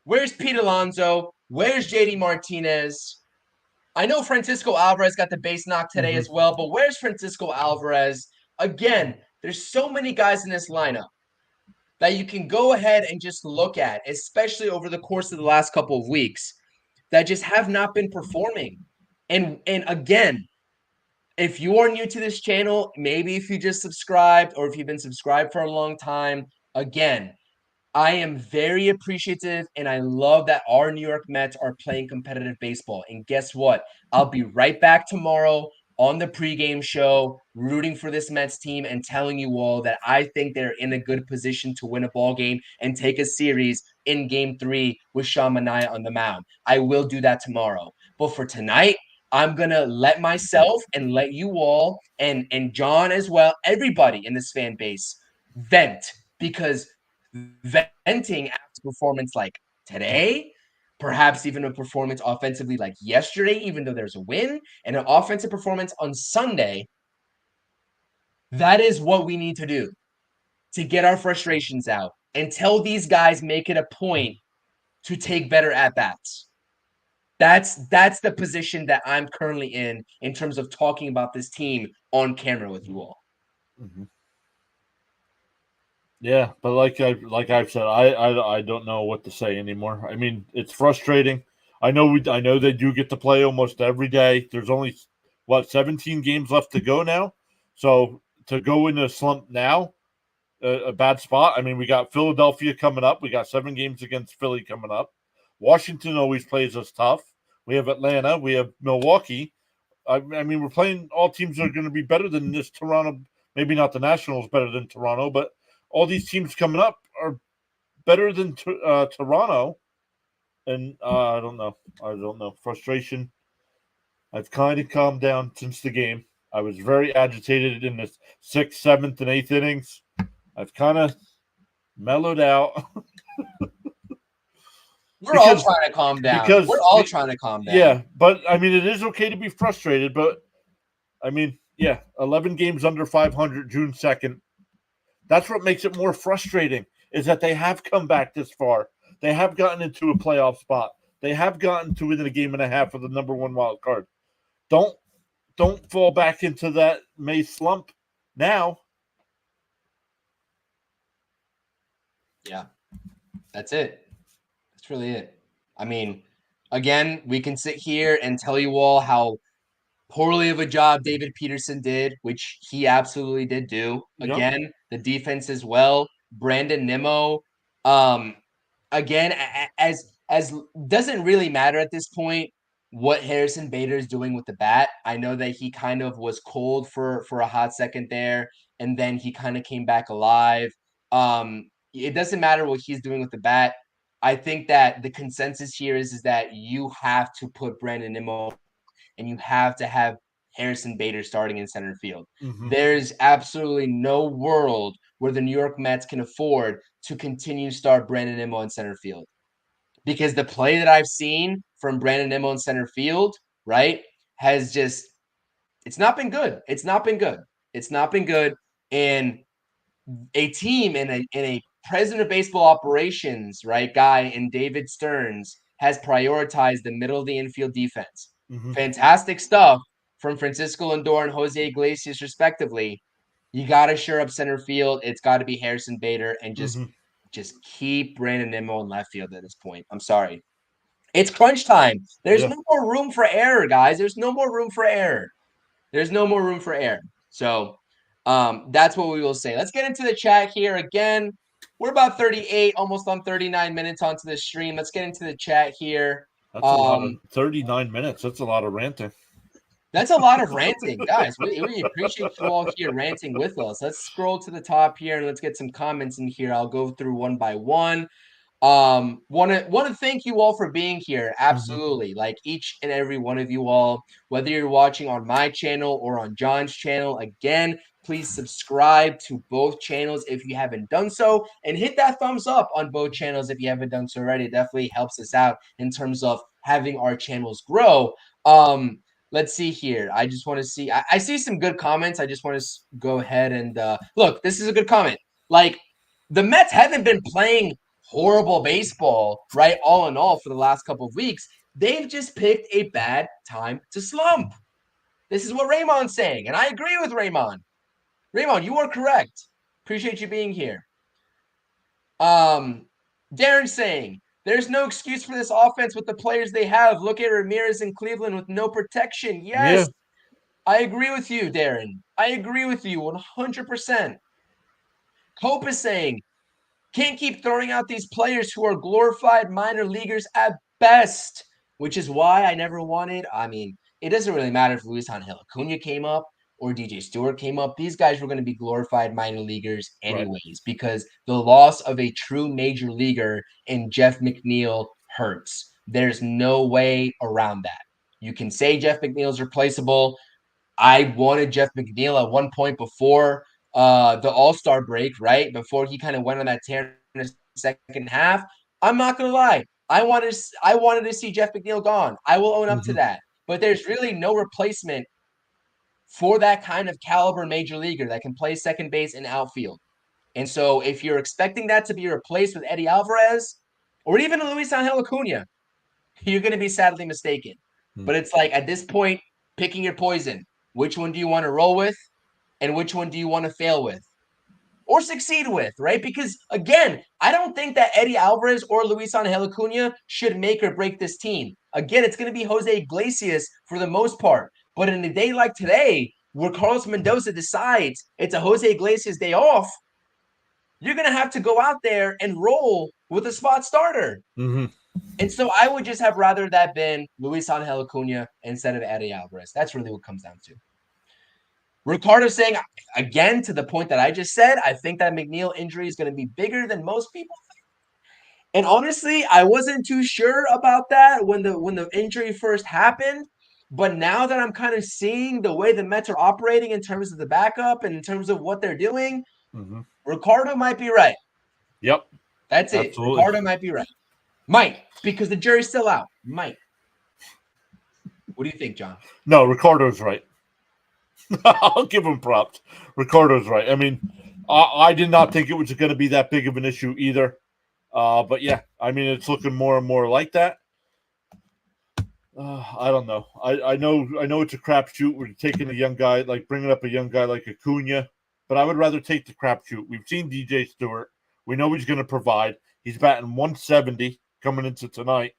Where's Pete Alonso? Where's JD Martinez? I know Francisco Alvarez got the base knock today as well, but where's Francisco Alvarez? Again, there's so many guys in this lineup that you can go ahead and just look at, especially over the course of the last couple of weeks, that just have not been performing. And again, if you are new to this channel, maybe if you just subscribed or if you've been subscribed for a long time, again, I am very appreciative and I love that our New York Mets are playing competitive baseball. And guess what? I'll be right back tomorrow on the pregame show, rooting for this Mets team and telling you all that I think they're in a good position to win a ball game and take a series in game 3 with Sean Manaea on the mound. I will do that tomorrow. But for tonight, I'm gonna let myself and let you all and John as well, everybody in this fan base vent because venting after performance like today, perhaps even a performance offensively like yesterday, even though there's a win, and an offensive performance on Sunday, that is what we need to do to get our frustrations out until these guys make it a point to take better at bats. That's the position that I'm currently in terms of talking about this team on camera with you all. Mm-hmm. Yeah, but like I've said, I don't know what to say anymore. I mean, it's frustrating. I know they do get to play almost every day. There's only 17 games left to go now. So to go in a slump now, a bad spot. I mean, we got Philadelphia coming up. We got 7 games against Philly coming up. Washington always plays us tough. We have Atlanta. We have Milwaukee. I mean, we're playing all teams that are going to be better than this Toronto. Maybe not the Nationals better than Toronto, but all these teams coming up are better than Toronto. And I don't know. Frustration. I've kind of calmed down since the game. I was very agitated in the 6th, 7th, and 8th innings. I've kind of mellowed out. We're all trying to calm down. We're all trying to calm down. Yeah, but I mean, it is okay to be frustrated. But I mean, yeah, 11 games under 500, June 2nd. That's what makes it more frustrating, is that they have come back this far. They have gotten into a playoff spot. They have gotten to within a game and a half of the number 1 wild card. Don't fall back into that May slump now. Yeah, that's it. That's really it. I mean, again, we can sit here and tell you all how poorly of a job David Peterson did, which he absolutely did do. Yep. Again, the defense as well. Brandon Nimmo, um, again, as doesn't really matter at this point what Harrison Bader is doing with the bat. I know that he kind of was cold for a hot second there, and then he kind of came back alive. It doesn't matter what he's doing with the bat. I think that the consensus here is that you have to put Brandon Nimmo and you have to have Harrison Bader starting in center field. Mm-hmm. There's absolutely no world where the New York Mets can afford to continue to start Brandon Nimmo in center field. Because the play that I've seen from Brandon Nimmo in center field, right, has just it's not been good. It's not been good. It's not been good. And a team in a president of baseball operations, right, guy in David Stearns has prioritized the middle of the infield defense. Mm-hmm. Fantastic stuff from Francisco Lindor and Jose Iglesias, respectively. You got to shore up center field. It's got to be Harrison Bader and just keep Brandon Nimmo in left field at this point. I'm sorry. It's crunch time. There's no more room for error, guys. There's no more room for error. There's no more room for error. So that's what we will say. Let's get into the chat here again. We're about 38, almost on 39 minutes onto the stream. Let's get into the chat here. That's a lot of 39 minutes. That's a lot of ranting. That's a lot of ranting, guys. We appreciate you all here ranting with us. Let's scroll to the top here and let's get some comments in here. I'll go through one by one. Want to thank you all for being here. Absolutely. Like each and every one of you all, whether you're watching on my channel or on John's channel. Again, please subscribe to both channels if you haven't done so, and hit that thumbs up on both channels if you haven't done so already. It definitely helps us out in terms of having our channels grow. Let's see here. I just want to see. I see some good comments. I just want to go ahead and look. This is a good comment. Like the Mets haven't been playing horrible baseball, right? All in all, for the last couple of weeks, they've just picked a bad time to slump. This is what Raymond's saying, and I agree with Raymond. Raymond, you are correct. Appreciate you being here. Darren saying, there's no excuse for this offense with the players they have. Look at Ramirez in Cleveland with no protection. Yes, yeah. I agree with you, Darren. I agree with you 100%. Cope is saying, Can't keep throwing out these players who are glorified minor leaguers at best, which is why I never wanted. I mean, it doesn't really matter if Luis Angel Acuna came up or DJ Stewart came up. These guys were going to be glorified minor leaguers anyways, because the loss of a true major leaguer in Jeff McNeil hurts. There's no way around that. You can say Jeff McNeil's replaceable. I wanted Jeff McNeil at one point before the All-Star break, right? Before he kind of went on that tear in the second half. I'm not gonna lie. I wanted to see Jeff McNeil gone. I will own up to that. But there's really no replacement for that kind of caliber major leaguer that can play second base and outfield. And so if you're expecting that to be replaced with Eddie Alvarez or even Luis Angel Acuna, you're going to be sadly mistaken. But it's like at this point, picking your poison. Which one do you want to roll with? And which one do you want to fail with? Or succeed with, right? Because again, I don't think that Eddie Alvarez or Luis Angel Acuna should make or break this team. Again, it's going to be Jose Iglesias for the most part. But in a day like today, where Carlos Mendoza decides it's a Jose Iglesias day off, you're going to have to go out there and roll with a spot starter. And so I would just have rather that been Luis Angel Acuna instead of Eddie Alvarez. That's really what it comes down to. Ricardo saying, again, to the point that I just said, I think that McNeil injury is going to be bigger than most people think. And honestly, I wasn't too sure about that when the injury first happened. But now that I'm kind of seeing the way the Mets are operating in terms of the backup and in terms of what they're doing, Ricardo might be right. Yep. That's it. Absolutely. Ricardo might be right. Might, because the jury's still out. Might. What do you think, John? No, Ricardo's right. I'll give him props. Ricardo's right. I mean, I did not think it was going to be that big of an issue either. But yeah, I mean, it's looking more and more like that. I don't know. I know it's a crapshoot. We're taking a young guy, like bringing up a young guy like Acuna, but I would rather take the crapshoot. We've seen DJ Stewart. We know he's going to provide. He's batting 170 coming into tonight.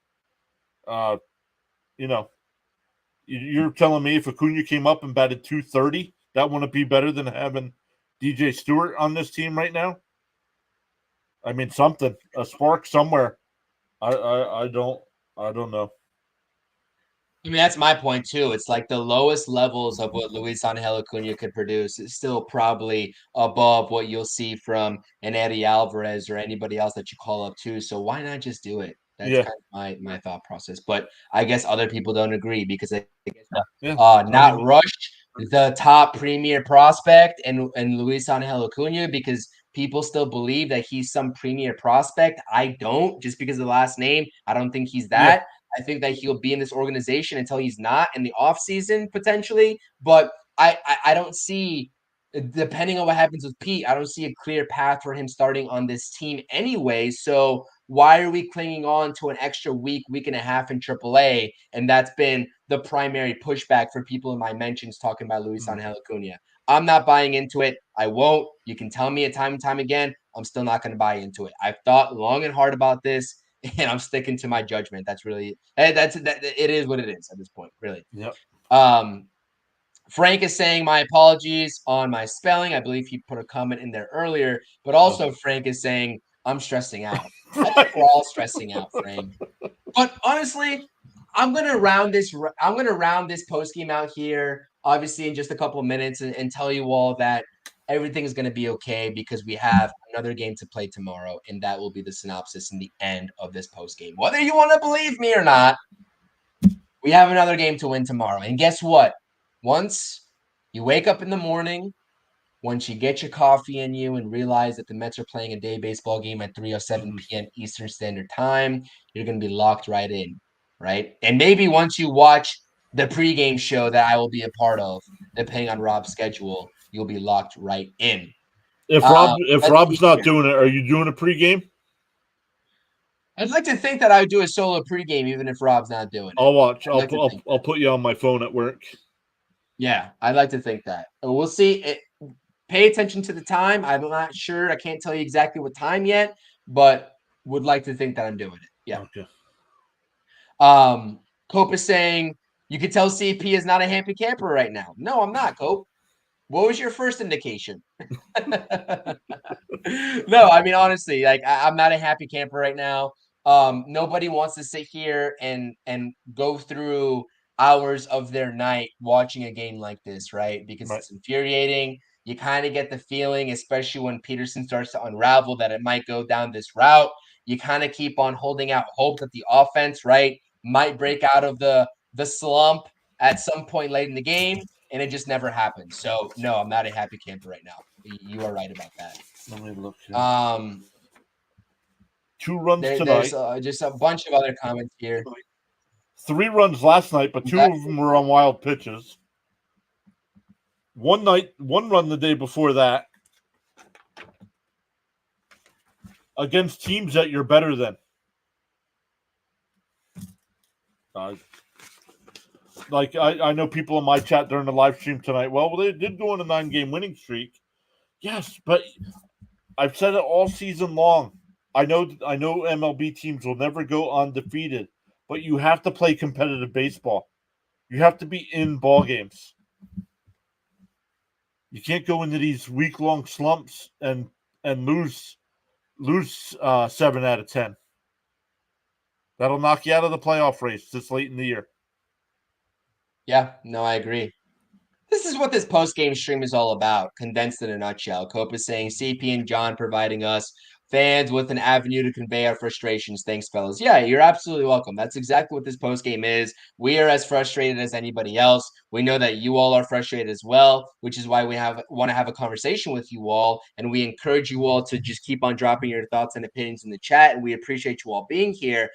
You know, you're telling me if Acuna came up and batted 230, that wouldn't be better than having DJ Stewart on this team right now? I mean, something, a spark somewhere. I don't know. I mean, that's my point too. It's like the lowest levels of what Luis Angel Acuna could produce is still probably above what you'll see from an Eddie Alvarez or anybody else that you call up too. So why not just do it? That's kind of my thought process. But I guess other people don't agree because I guess not rush the top premier prospect and Luis Angel Acuna because people still believe that he's some premier prospect. I don't, just because of the last name. I don't think he's that. Yeah. I think that he'll be in this organization until he's not in the offseason potentially. But I don't see, depending on what happens with Pete, I don't see a clear path for him starting on this team anyway. So why are we clinging on to an extra week and a half in AAA? And that's been the primary pushback for people in my mentions talking about Luis Angel Acuna. I'm not buying into it. I won't. You can tell me it time and time again. I'm still not going to buy into it. I've thought long and hard about this, and I'm sticking to my judgment. That's really it is what it is at this point, really. Yep. Frank is saying my apologies on my spelling. I believe he put a comment in there earlier, but also Frank is saying I'm stressing out. I think we're all stressing out, Frank. But honestly, I'm gonna round this post game out here, obviously in just a couple of minutes, and tell you all that everything is gonna be okay because we have another game to play tomorrow, and that will be the synopsis and the end of this post game. Whether you want to believe me or not, we have another game to win tomorrow. And guess what? Once you wake up in the morning, once you get your coffee in you and realize that the Mets are playing a day baseball game at 3:07 p.m. Eastern Standard Time, you're going to be locked right in, right? And maybe once you watch the pregame show that I will be a part of, depending on Rob's schedule, you'll be locked right in. If Rob's not doing it, are you doing a pregame? I'd like to think that I would do a solo pregame even if Rob's not doing it. I'll watch. I'll put you on my phone at work. Yeah, I'd like to think that. We'll see. Pay attention to the time. I'm not sure. I can't tell you exactly what time yet, but would like to think that I'm doing it. Yeah. Okay. Cope is saying, you could tell CP is not a happy camper right now. No, I'm not, Cope. What was your first indication? No, I mean honestly, like I'm not a happy camper right now. Nobody wants to sit here and go through hours of their night watching a game like this, right? Because Right. it's infuriating. You kind of get the feeling, especially when Peterson starts to unravel, that it might go down this route. You kind of keep on holding out hope that the offense, right, might break out of the slump at some point late in the game, and it just never happens. So no, I'm not a happy camper right now. You are right about that. Let me look here. Um, 2 runs there's tonight. just a bunch of other comments here. 3 runs last night, but Was 2 that of them were on wild pitches. 1 run the day before that against teams that you're better than. I know people in my chat during the live stream tonight. Well, they did go on a 9-game winning streak. Yes, but I've said it all season long. I know MLB teams will never go undefeated, but you have to play competitive baseball. You have to be in ball games. You can't go into these week-long slumps and lose 7 out of 10. That'll knock you out of the playoff race this late in the year. Yeah, no, I agree. This is what this post-game stream is all about, condensed in a nutshell. Cope is saying CP and John providing us fans with an avenue to convey our frustrations. Thanks, fellas. Yeah, you're absolutely welcome. That's exactly what this post-game is. We are as frustrated as anybody else. We know that you all are frustrated as well, which is why we want to have a conversation with you all. And we encourage you all to just keep on dropping your thoughts and opinions in the chat. And we appreciate you all being here.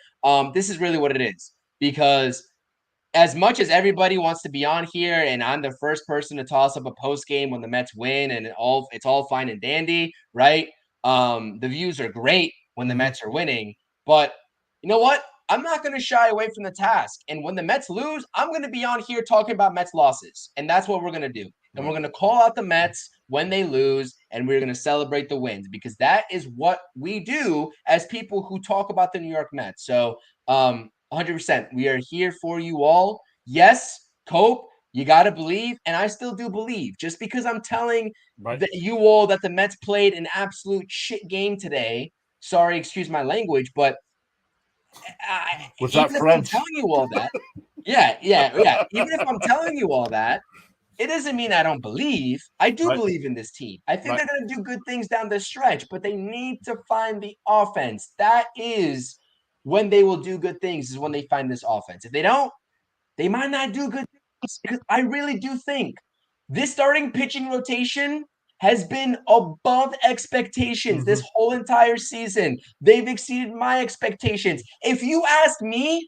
This is really what it is, because as much as everybody wants to be on here, and I'm the first person to toss up a post game when the Mets win, and it's all fine and dandy, right? The views are great when the Mets are winning, but you know what? I'm not going to shy away from the task. And when the Mets lose, I'm going to be on here talking about Mets losses, and that's what we're going to do. And we're going to call out the Mets when they lose, and we're going to celebrate the wins, because that is what we do as people who talk about the New York Mets. So, 100%. We are here for you all. Yes, Cope, you got to believe, and I still do believe. Just because I'm telling you all that the Mets played an absolute shit game today, sorry, excuse my language, but Was that even if I'm French? telling you all that, yeah. Even if I'm telling you all that, it doesn't mean I don't believe. I do believe in this team. I think they're going to do good things down the stretch, but they need to find the offense. That is when they will do good things, is when they find this offense. If they don't, they might not do good things, because I really do think this starting pitching rotation has been above expectations this whole entire season. They've exceeded my expectations. If you ask me,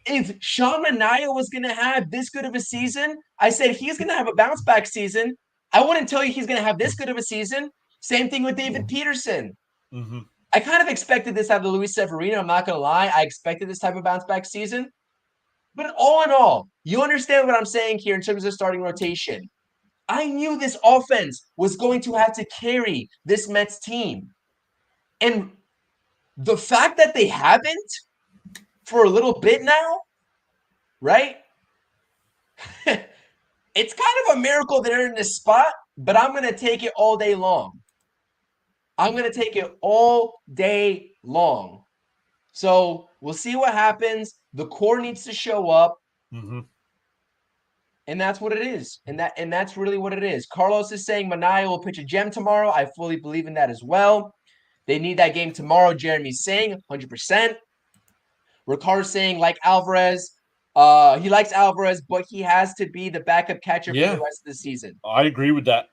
if Sean Manaea was going to have this good of a season, I said he's going to have a bounce back season. I wouldn't tell you he's going to have this good of a season. Same thing with David Peterson. I kind of expected this out of Luis Severino. I'm not going to lie. I expected this type of bounce back season. But all in all, you understand what I'm saying here in terms of starting rotation. I knew this offense was going to have to carry this Mets team. And the fact that they haven't for a little bit now, right? It's kind of a miracle they're in this spot, but I'm going to take it all day long. I'm going to take it all day long. So we'll see what happens. The core needs to show up. And that's what it is. And that's really what it is. Carlos is saying Manaea will pitch a gem tomorrow. I fully believe in that as well. They need that game tomorrow. Jeremy's saying 100%. Ricardo's saying like Alvarez. He likes Alvarez, but he has to be the backup catcher for the rest of the season. I agree with that.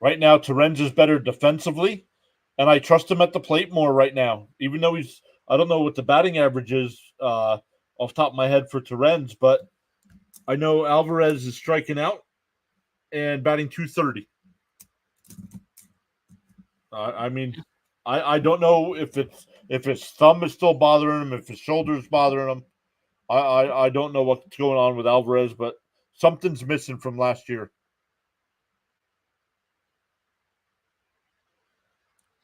Right now, Terens is better defensively, and I trust him at the plate more right now. Even though I don't know what the batting average is off the top of my head for Terens, but I know Alvarez is striking out and batting .230. I mean, I don't know if his thumb is still bothering him, if his shoulder is bothering him. I don't know what's going on with Alvarez, but something's missing from last year.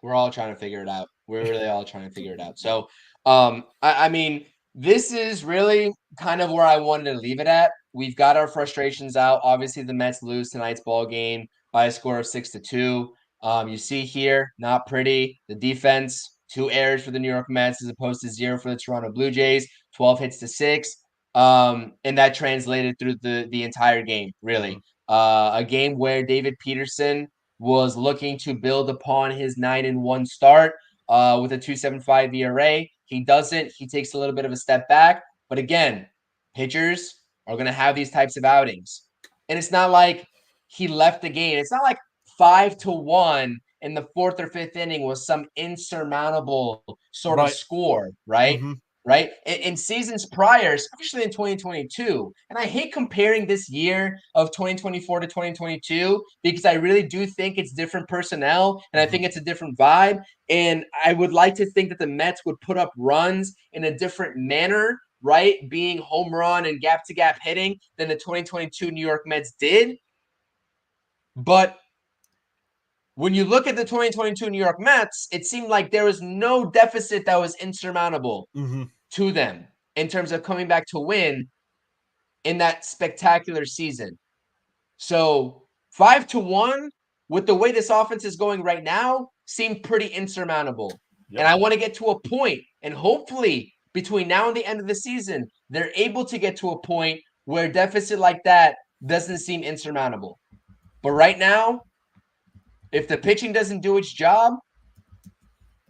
We're all trying to figure it out. We're really all trying to figure it out. So, I mean, this is really kind of where I wanted to leave it at. We've got our frustrations out. Obviously, the Mets lose tonight's ball game by a score of 6-2. You see here, not pretty. The defense, 2 errors for the New York Mets as opposed to 0 for the Toronto Blue Jays, 12 hits to 6. And that translated through the entire game, really. A game where David Peterson was looking to build upon his 9-1 start with a 2.75 ERA. He doesn't. He takes a little bit of a step back. But again, pitchers are going to have these types of outings. And it's not like he left the game. It's not like 5-1 in the 4th or 5th inning was some insurmountable sort of score, right? Mm-hmm. Right? In seasons prior, especially in 2022, and I hate comparing this year of 2024 to 2022 because I really do think it's different personnel and I think it's a different vibe. And I would like to think that the Mets would put up runs in a different manner, right? Being home run and gap to gap hitting than the 2022 New York Mets did. But when you look at the 2022 New York Mets, it seemed like there was no deficit that was insurmountable to them in terms of coming back to win in that spectacular season. So 5-1 with the way this offense is going right now seemed pretty insurmountable. Yep. And I want to get to a point, and hopefully between now and the end of the season, they're able to get to a point where a deficit like that doesn't seem insurmountable. But right now, if the pitching doesn't do its job,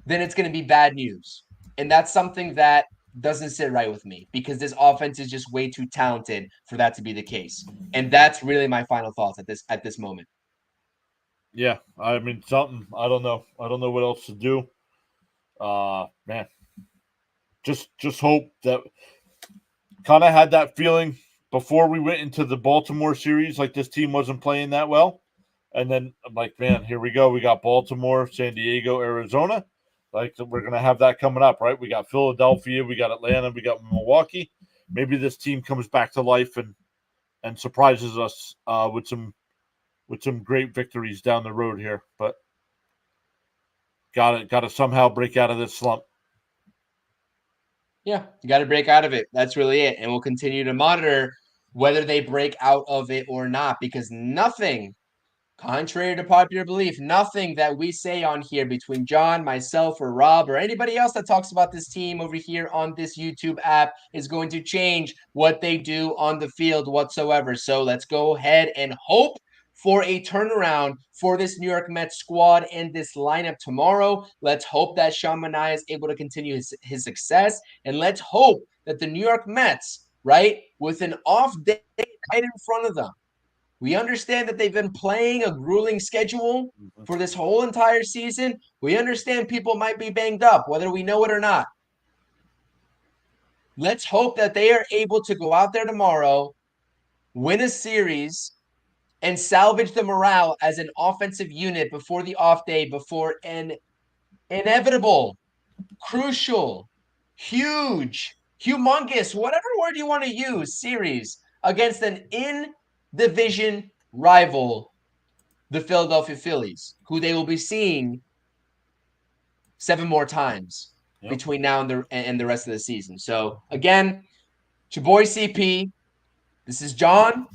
then it's going to be bad news. And that's something that doesn't sit right with me because this offense is just way too talented for that to be the case. And that's really my final thoughts at this moment. Yeah, I mean something. I don't know. I don't know what else to do. Man, just hope that kind of had that feeling before we went into the Baltimore series, like this team wasn't playing that well. And then I'm like, man, here we go. We got Baltimore, San Diego, Arizona. Like we're gonna have that coming up, right? We got Philadelphia, we got Atlanta, we got Milwaukee. Maybe this team comes back to life and surprises us with some great victories down the road here. But got to somehow break out of this slump. Yeah, you got to break out of it. That's really it. And we'll continue to monitor whether they break out of it or not, because nothing, contrary to popular belief, nothing that we say on here between John, myself, or Rob, or anybody else that talks about this team over here on this YouTube app is going to change what they do on the field whatsoever. So let's go ahead and hope for a turnaround for this New York Mets squad and this lineup tomorrow. Let's hope that Sean Manaea is able to continue his success. And let's hope that the New York Mets, right, with an off day right in front of them, we understand that they've been playing a grueling schedule for this whole entire season. We understand people might be banged up, whether we know it or not. Let's hope that they are able to go out there tomorrow, win a series, and salvage the morale as an offensive unit before the off day, before an inevitable, crucial, huge, humongous, whatever word you want to use, series against an in-division rival, the Philadelphia Phillies, who they will be seeing 7 more times between now and the rest of the season. So, again, it's your boy CP. This is John.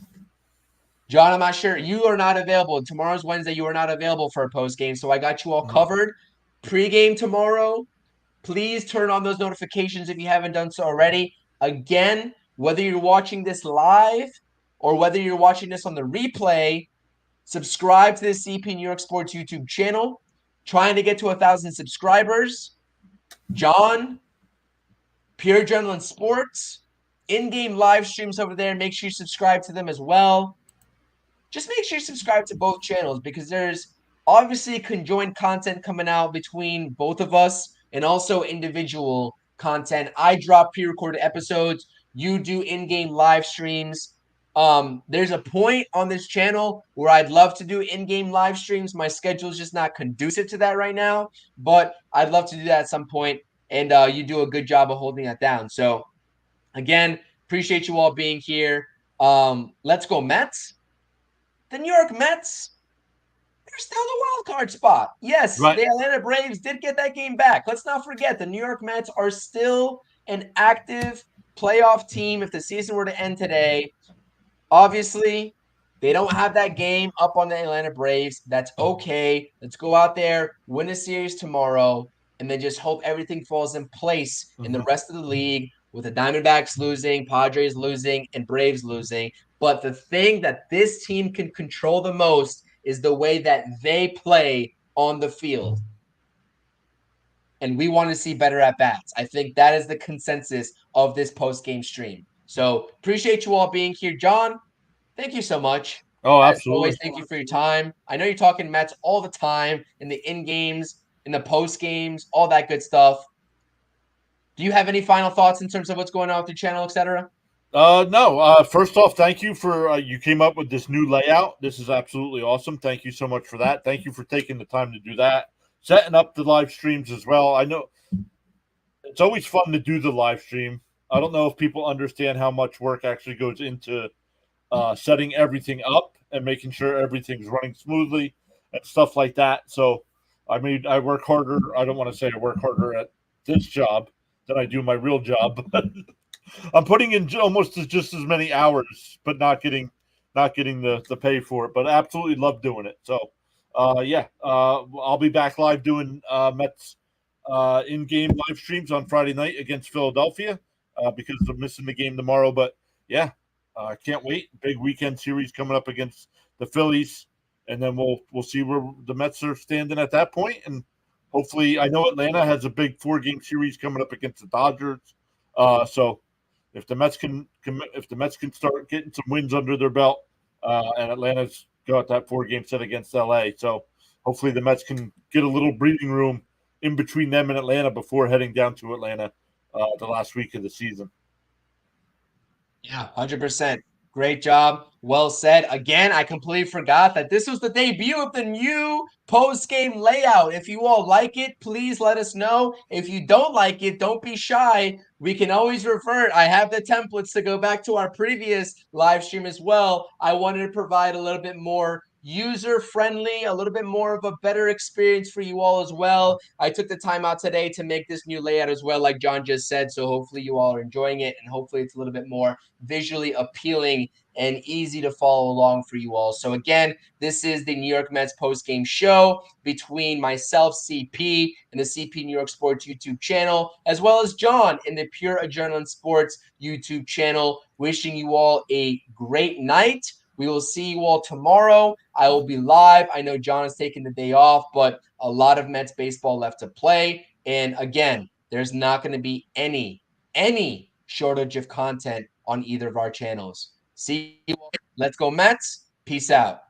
John, I'm not sure. You are not available. Tomorrow's Wednesday. You are not available for a post game, so I got you all covered. Pre-game tomorrow. Please turn on those notifications if you haven't done so already. Again, whether you're watching this live or whether you're watching this on the replay, subscribe to the CPNYSports YouTube channel. Trying to get to 1,000 subscribers. John, Pure Adrenaline Sports, in-game live streams over there. Make sure you subscribe to them as well. Just make sure you subscribe to both channels because there's obviously conjoined content coming out between both of us and also individual content. I drop pre-recorded episodes. You do in-game live streams. There's a point on this channel where I'd love to do in-game live streams. My schedule is just not conducive to that right now, but I'd love to do that at some point, and you do a good job of holding that down. So, again, appreciate you all being here. Let's go Mets. The New York Mets, they're still the wild card spot. Yes, right. The Atlanta Braves did get that game back. Let's not forget the New York Mets are still an active playoff team if the season were to end today. Obviously, They don't have that game up on the Atlanta Braves. That's okay. Let's go out there, win a series tomorrow, and then just hope everything falls in place in the rest of the league with the Diamondbacks losing, Padres losing, and Braves losing. But the thing that this team can control the most is the way that they play on the field. And we want to see better at bats. I think that is the consensus of this post game stream. So appreciate you all being here. John, thank you so much. Oh, As always, absolutely. thank you for your time. I know you're talking Mets all the time in the in games, in the post games, all that good stuff. Do you have any final thoughts in terms of what's going on with your channel, etc.? No. First off, thank you for you came up with this new layout. This is absolutely awesome. Thank you so much for that. Thank you for taking the time to do that. Setting up the live streams as well. I know it's always fun to do the live stream. I don't know if people understand how much work actually goes into setting everything up and making sure everything's running smoothly and stuff like that. So, I mean, I work harder. I don't want to say I work harder at this job than I do my real job, but I'm putting in almost just as many hours, but not getting the pay for it. But I absolutely love doing it. So, yeah, I'll be back live doing Mets in-game live streams on Friday night against Philadelphia because I'm missing the game tomorrow. But yeah, I can't wait. Big weekend series coming up against the Phillies, and then we'll see where the Mets are standing at that point. And hopefully, I know Atlanta has a big 4-game series coming up against the Dodgers. So if the Mets can start getting some wins under their belt, and Atlanta's got that 4-game set against LA, so hopefully the Mets can get a little breathing room in between them and Atlanta before heading down to Atlanta the last week of the season. Yeah, 100%. Great job. Well said. Again, I completely forgot that this was the debut of the new post-game layout. If you all like it, please let us know. If you don't like it, don't be shy. We can always revert. I have the templates to go back to our previous live stream as well. I wanted to provide a little bit more user-friendly, a little bit more of a better experience for you all as well. I took the time out today to make this new layout as well, like John just said. So hopefully you all are enjoying it, and hopefully it's a little bit more visually appealing and easy to follow along for you all. So again, this is the New York Mets post-game show between myself, CP, and the CP New York Sports YouTube channel, as well as John in the Pure Adrenaline Sports YouTube channel. Wishing you all a great night. We will see you all tomorrow. I will be live. I know John is taking the day off, but a lot of Mets baseball left to play. And again, there's not going to be any shortage of content on either of our channels. See you all. Let's go Mets. Peace out.